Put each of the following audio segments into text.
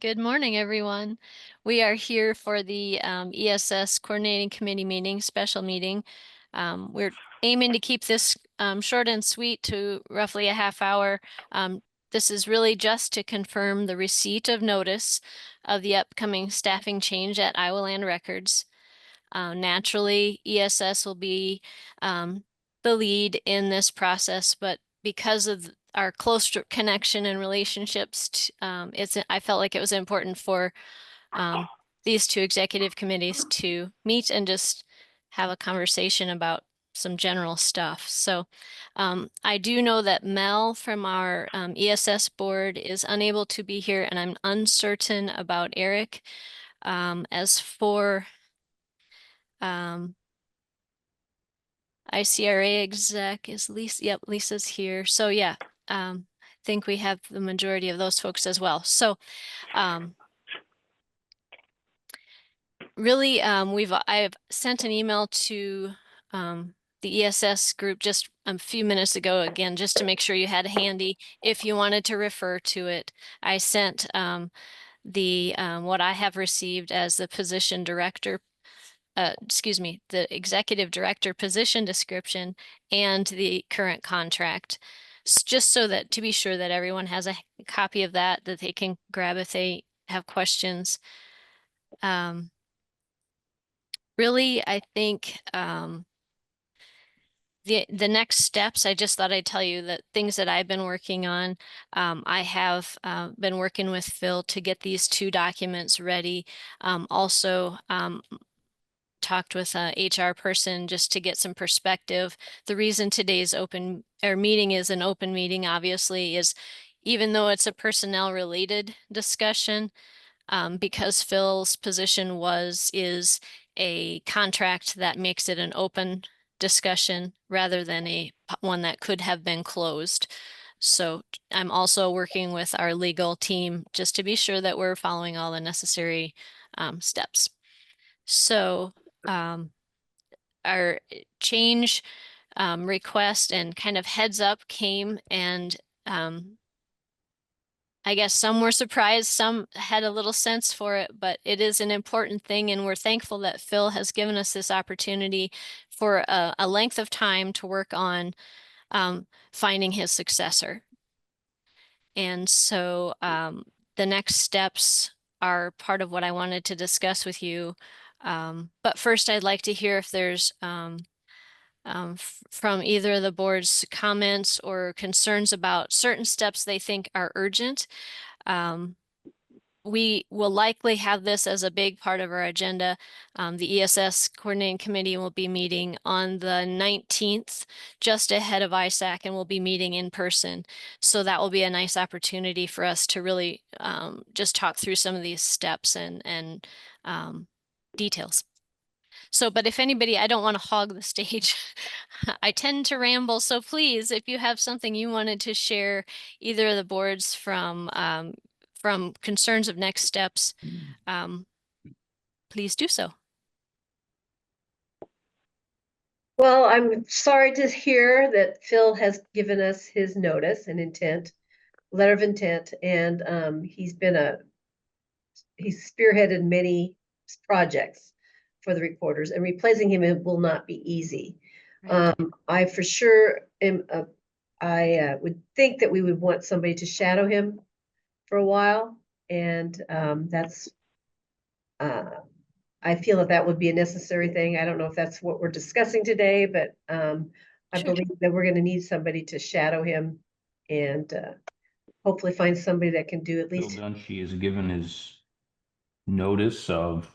Good morning, everyone. We are here for the ESS Coordinating Committee meeting, special meeting. We're aiming to keep this short and sweet to roughly a half hour. This is really just to confirm the receipt of notice of the upcoming staffing change at Iowa Land Records. Naturally, ESS will be the lead in this process, but because of our close connection and relationships, I felt like it was important for these two executive committees to meet and just have a conversation about some general stuff. So I do know that Mel from our ESS board is unable to be here, and I'm uncertain about Eric. As for ICRA exec is Lisa. Yep, Lisa's here. So yeah, I think we have the majority of those folks as well. So really, I've sent an email to the ESS group just a few minutes ago, again, just to make sure you had handy if you wanted to refer to it. I sent what I have received as the position director the executive director position description and the current contract, just so that to be sure that everyone has a copy of that they can grab if they have questions. Really, I think the next steps, I just thought I'd tell you that things that I've been working on. I have been working with Phil to get these two documents ready. Also, talked with a HR person just to get some perspective. The reason today's meeting is an open meeting, obviously, is even though it's a personnel related discussion, because Phil's position is a contract that makes it an open discussion rather than one that could have been closed. So I'm also working with our legal team just to be sure that we're following all the necessary steps. So our change request and kind of heads up came, and I guess some were surprised, some had a little sense for it, but it is an important thing, and we're thankful that Phil has given us this opportunity for a length of time to work on finding his successor. And so the next steps are part of what I wanted to discuss with you. But first, I'd like to hear if there's from either of the board's comments or concerns about certain steps they think are urgent. We will likely have this as a big part of our agenda. The ESS Coordinating Committee will be meeting on the 19th, just ahead of ISAC, and we'll be meeting in person. So that will be a nice opportunity for us to really just talk through some of these steps and details. So, but if anybody, I don't want to hog the stage. I tend to ramble. So please, if you have something you wanted to share, either of the boards from concerns of next steps, please do so. Well, I'm sorry to hear that Phil has given us his notice and letter of intent, and he's spearheaded many projects for the reporters, and replacing him will not be easy. Right. I for sure am. I would think that we would want somebody to shadow him for a while, and that's. I feel that would be a necessary thing. I don't know if that's what we're discussing today, but I believe that we're going to need somebody to shadow him and hopefully find somebody that can do at least. Bill Dunshee has given his notice of,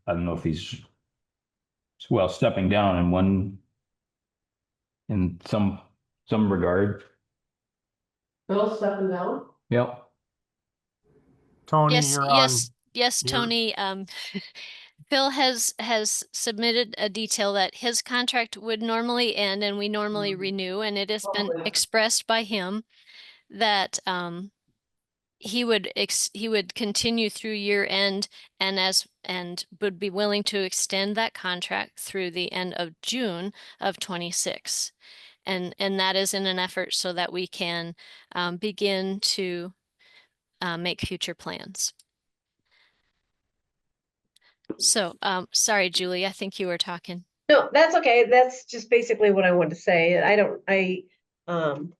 I don't know if he's, well, stepping down in some regard. Bill stepping down? Yep. Tony, yes, Tony. Phil has submitted a detail that his contract would normally end and we normally renew, and it has been expressed by him that he would continue through year end and would be willing to extend that contract through the end of June of 26. And that is in an effort so that we can begin to make future plans. So, sorry, Julie, I think you were talking. No, that's okay. That's just basically what I wanted to say. I'm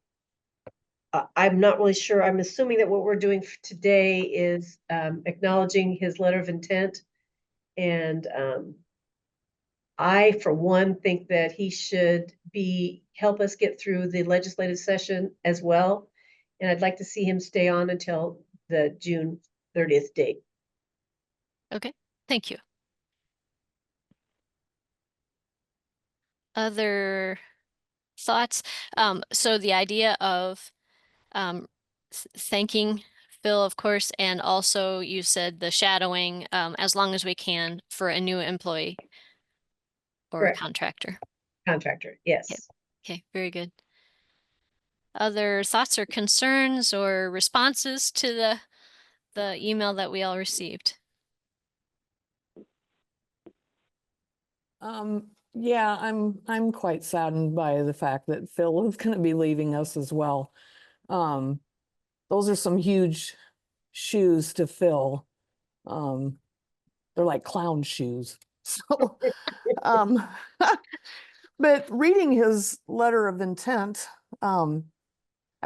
not really sure. I'm assuming that what we're doing today is acknowledging his letter of intent. And I, for one, think that he should help us get through the legislative session as well. And I'd like to see him stay on until the June 30th date. Okay, thank you. Other thoughts? So the idea of thanking Phil, of course, and also you said the shadowing as long as we can for a new employee or Correct. contractor. Contractor, yes. Okay, very good. Other thoughts or concerns or responses to the email that we all received? Yeah, I'm quite saddened by the fact that Phil is going to be leaving us as well. Those are some huge shoes to fill. They're like clown shoes. So, but reading his letter of intent, I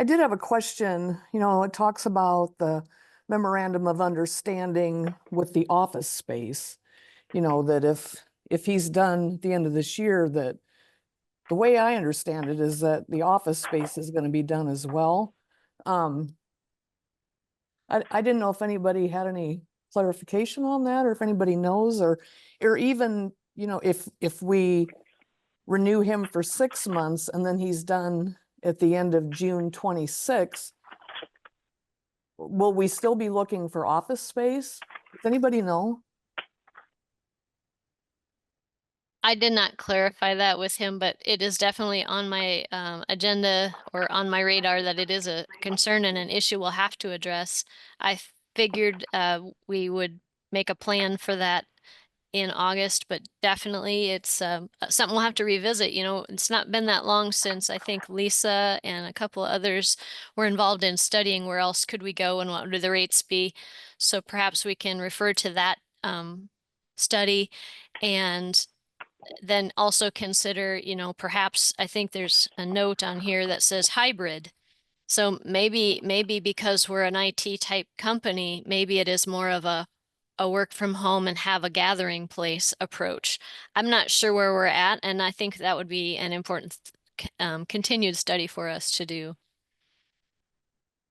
did have a question. You know, it talks about the memorandum of understanding with the office space. You know, that if he's done at the end of this year, that the way I understand it is that the office space is going to be done as well. I didn't know if anybody had any clarification on that, or if anybody knows, or even, you know, if we renew him for 6 months and then he's done at the end of June 26, will we still be looking for office space? Does anybody know? I did not clarify that with him, but it is definitely on my agenda or on my radar that it is a concern and an issue we'll have to address. I figured we would make a plan for that in August, but definitely it's something we'll have to revisit. You know, it's not been that long since I think Lisa and a couple of others were involved in studying where else could we go and what would the rates be. So perhaps we can refer to that study and then also consider, you know, perhaps I think there's a note on here that says hybrid. So maybe because we're an IT type company, maybe it is more of a work from home and have a gathering place approach. I'm not sure where we're at, and I think that would be an important continued study for us to do.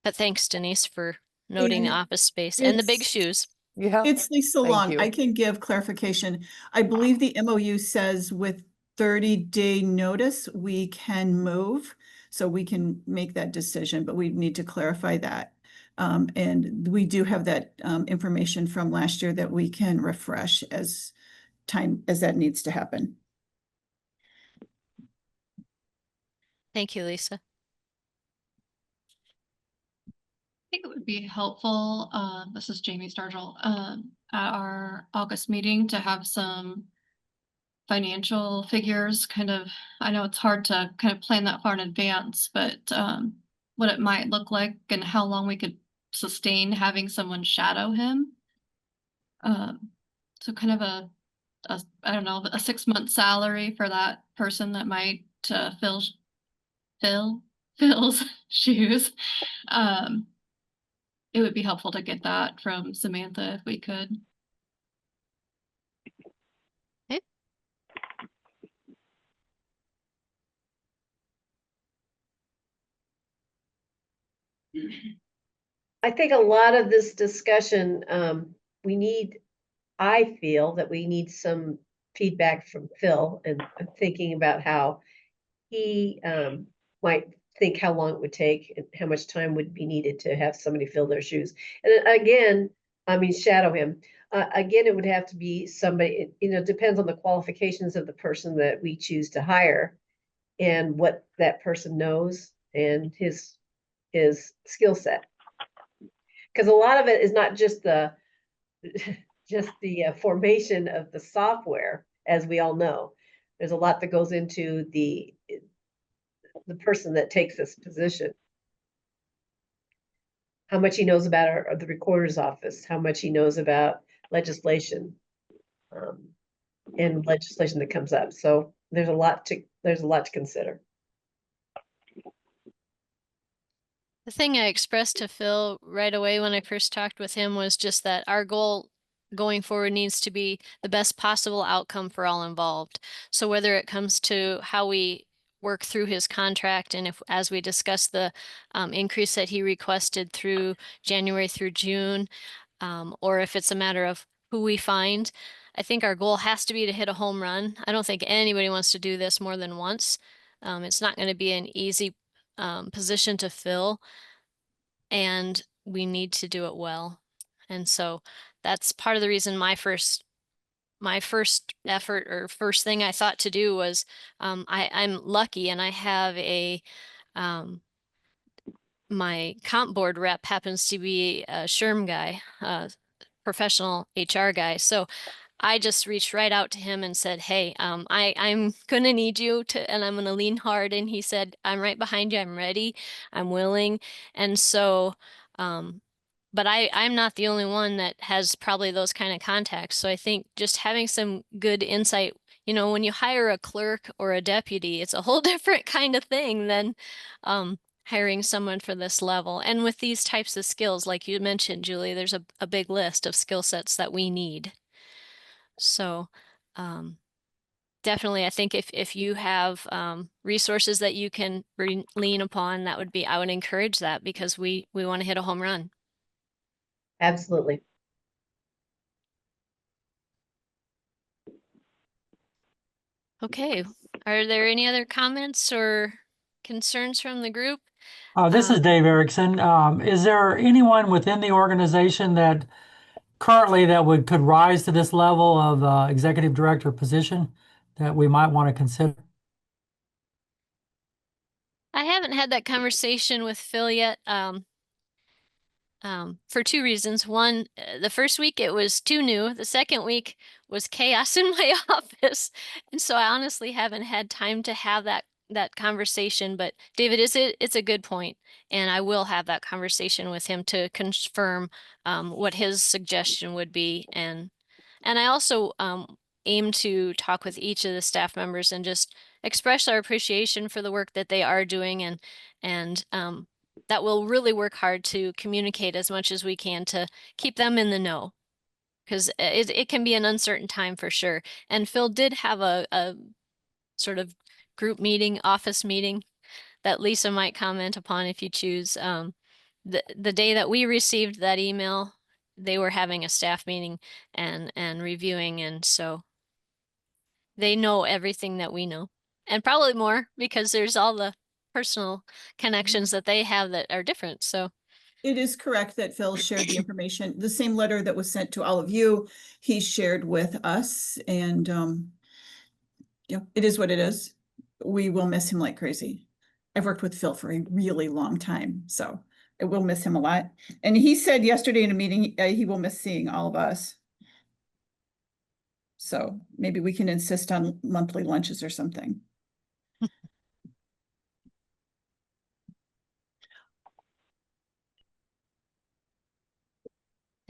But thanks, Denise, for noting the And office space and the big it's- shoes. Yeah. It's Lisa Thank Long. you. I can give clarification. I believe the MOU says with 30-day notice, we can move. So we can make that decision, but we need to clarify that. And we do have that information from last year that we can refresh as that needs to happen. Thank you, Lisa. I think it would be helpful, this is Jamie Stargell, at our August meeting to have some financial figures kind of, I know it's hard to kind of plan that far in advance, but what it might look like and how long we could sustain having someone shadow him. So kind of a I don't know, a 6-month salary for that person that might fill Phil's shoes. It would be helpful to get that from Samantha if we could. Okay. I think a lot of this discussion, I feel that we need some feedback from Phil, and I'm thinking about how he might think how long it would take and how much time would be needed to have somebody fill their shoes. And again, I mean, shadow him. Again, it would have to be somebody, you know, depends on the qualifications of the person that we choose to hire and what that person knows and his skill set. Because a lot of it is not just the formation of the software, as we all know. There's a lot that goes into the person that takes this position. how much he knows about the recorder's office, how much he knows about legislation. And legislation that comes up. So there's a lot to consider. The thing I expressed to Phil right away when I first talked with him was just that our goal going forward needs to be the best possible outcome for all involved. So whether it comes to how we work through his contract and if, as we discussed, the increase that he requested through January through June, or if it's a matter of who we find, I think our goal has to be to hit a home run. I don't think anybody wants to do this more than once. It's not going to be an easy position to fill, and we need to do it well. And so that's part of the reason my first effort or first thing I thought to do was I'm lucky and I have a my comp board rep happens to be a SHRM guy, professional HR guy. So I just reached right out to him and said, hey, I'm going to need you to, and I'm going to lean hard. And he said, I'm right behind you. I'm ready. I'm willing. And so, but I'm not the only one that has probably those kind of contacts. So I think just having some good insight, you know, when you hire a clerk or a deputy, it's a whole different kind of thing than, hiring someone for this level. And with these types of skills, like you mentioned, Julie, there's a big list of skill sets that we need. So definitely, I think if you have resources that you can lean upon, that would be, I would encourage that because we want to hit a home run. Absolutely. Okay, are there any other comments or concerns from the group? This is Dave Erickson. Is there anyone within the organization that currently that could rise to this level of executive director position that we might want to consider? I haven't had that conversation with Phil yet. For two reasons. One, the first week it was too new. The second week was chaos in my office. And so I honestly haven't had time to have that conversation. But David, it's a good point. And I will have that conversation with him to confirm what his suggestion would be. And I also aim to talk with each of the staff members and just express our appreciation for the work that they are doing and that we'll really work hard to communicate as much as we can to keep them in the know. Because it can be an uncertain time for sure. And Phil did have a sort of group meeting, office meeting that Lisa might comment upon if you choose. The day that we received that email, they were having a staff meeting and reviewing, and so they know everything that we know. And probably more because there's all the personal connections that they have that are different. So It is correct that Phil shared the information, the same letter that was sent to all of you, he shared with us, and yeah, it is what it is. We will miss him like crazy. I've worked with Phil for a really long time, so I will miss him a lot. And he said yesterday in a meeting, he will miss seeing all of us. So maybe we can insist on monthly lunches or something.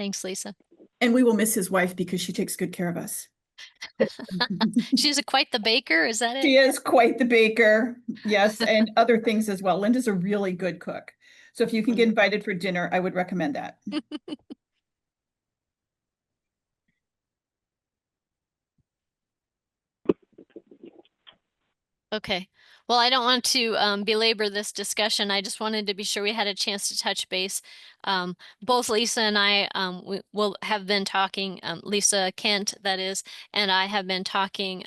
thanks, Lisa. And we will miss his wife because she takes good care of us. She's quite the baker, is that She it? is quite the baker, yes, and other things as well. Linda's a really good cook. So if you can get invited for dinner, I would recommend that. Okay. Well, I don't want to belabor this discussion. I just wanted to be sure we had a chance to touch base. Both Lisa and I we will have been talking, Lisa Kent, that is, and I have been talking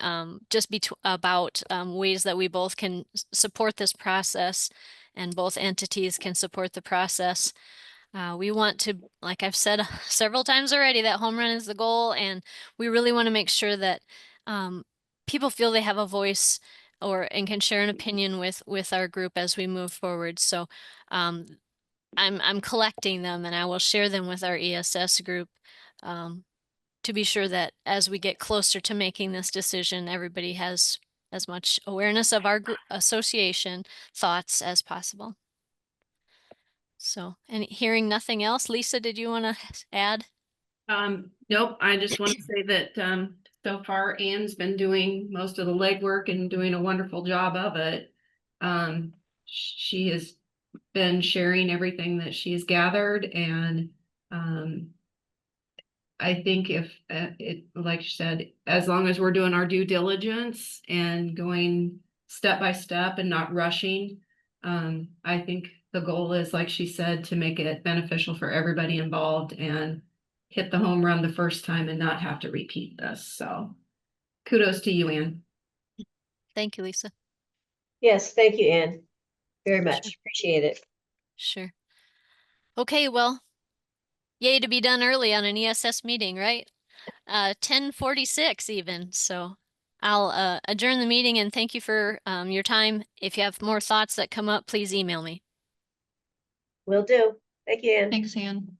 just about ways that we both can support this process and both entities can support the process. We want to, like I've said several times already, that home run is the goal, and we really want to make sure that people feel they have a voice and can share an opinion with our group as we move forward. So I'm collecting them and I will share them with our ESS group to be sure that as we get closer to making this decision, everybody has as much awareness of our association thoughts as possible. So, and hearing nothing else, Lisa, did you want to add? Nope, I just want to say that, so far Anne's been doing most of the legwork and doing a wonderful job of it. She has been sharing everything that she's gathered, and, I think if, like you said, as long as we're doing our due diligence and going step by step and not rushing, I think the goal is, like she said, to make it beneficial for everybody involved and hit the home run the first time and not have to repeat this. So kudos to you, Anne. Thank you, Lisa. Yes, thank you, Anne. Very much. Appreciate it. Sure. Okay, well, yay to be done early on an ESS meeting, right? 10:46 even, so I'll adjourn the meeting and thank you for your time. If you have more thoughts that come up, please email me. Will do. Thank you, Anne. Thanks, Anne.